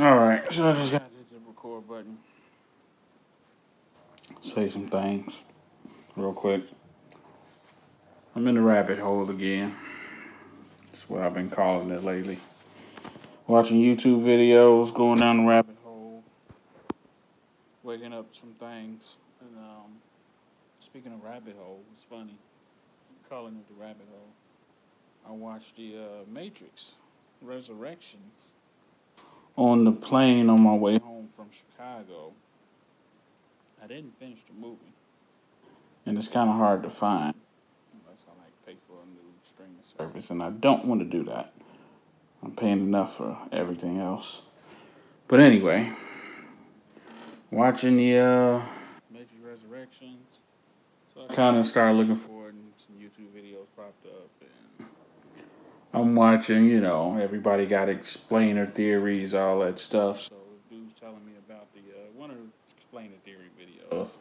Alright, so I just gotta hit the record button. Say some things real quick. I'm in the rabbit hole again. That's what I've been calling it lately. Watching YouTube videos, going down the rabbit hole, waking up some things. And speaking of rabbit hole, it's funny. Calling it the rabbit hole. I watched the Matrix Resurrections on the plane on my way home from Chicago. I didn't finish the movie, and it's kind of hard to find unless I pay for a new streaming service, and I don't want to do that. I'm paying enough for everything else. But anyway, watching the Matrix Resurrections, so I kind of started looking for it, and some YouTube videos popped up, and I'm watching, everybody got explainer theories, all that stuff. So the dude's telling me about the one of the explainer theory videos.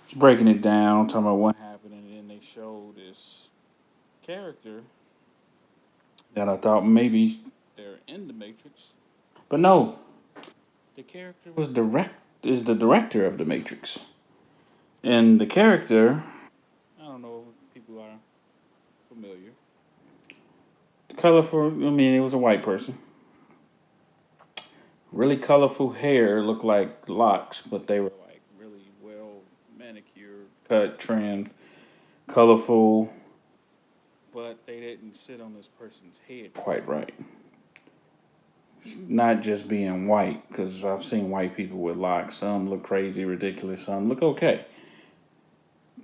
It's breaking it down, talking about what happened, and then they show this character that I thought maybe they're in the Matrix, but no, the character is the director of the Matrix, and the character, I don't know if people are familiar. Colorful. I mean, it was a white person. Really colorful hair, looked like locks, but they were like really well manicured, cut, trimmed, colorful. But they didn't sit on this person's head quite right. Not just being white, because I've seen white people with locks. Some look crazy, ridiculous. Some look okay.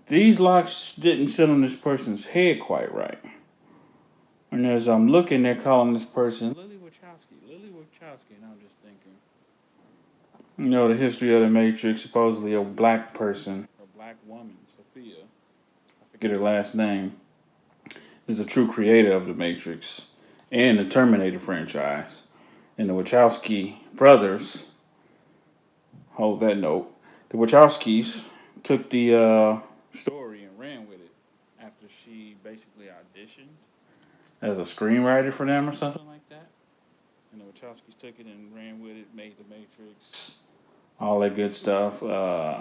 These locks didn't sit on this person's head quite right. And as I'm looking, they're calling this person Lily Wachowski, and I'm just thinking, the history of the Matrix, supposedly a black person, a black woman, Sophia, I forget her last name, is the true creator of the Matrix and the Terminator franchise. And the Wachowski brothers, hold that note, the Wachowskis took the story and ran with it after she basically auditioned as a screenwriter for them or something like that. And the Wachowskis took it and ran with it, made the Matrix, all that good stuff. I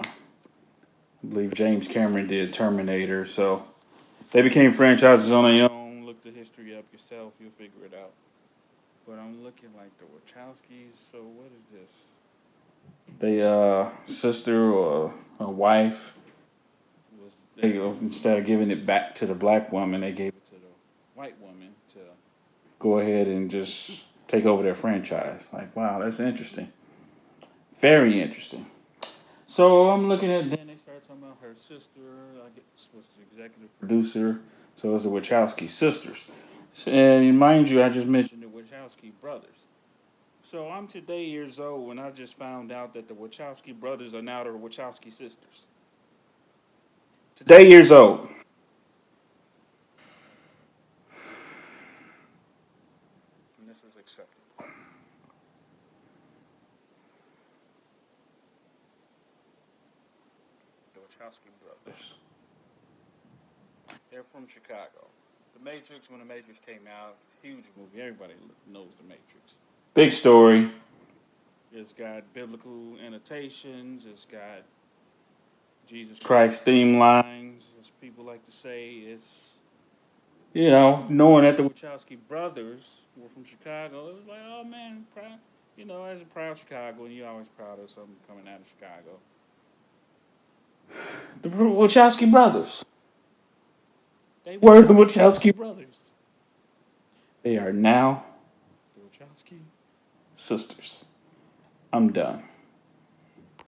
believe James Cameron did Terminator, so they became franchises on their own. Look the history up yourself, you'll figure it out. But I'm looking like the Wachowskis, so what is this? They sister or a wife was they instead of giving it back to the black woman, they gave it to the white woman to go ahead and just take over their franchise. Like, wow, that's interesting. Very interesting. So I'm looking at, then they start talking about her sister, I guess was the executive producer. So it's the Wachowski sisters. And mind you, I just mentioned the Wachowski brothers. So I'm today years old when I just found out that the Wachowski brothers are now the Wachowski sisters. Today years old. And this is acceptable. The Wachowski brothers. They're from Chicago. The Matrix, when the Matrix came out, huge movie. Everybody knows the Matrix. Big story. It's got biblical annotations. It's got Jesus Christ theme lines, as people like to say. It's, knowing that the Wachowski brothers were from Chicago, it was like, oh man, proud. As a proud Chicagoan, you're always proud of something coming out of Chicago. The Wachowski brothers. They were the Wachowski brothers. They are now the Wachowski sisters. I'm done.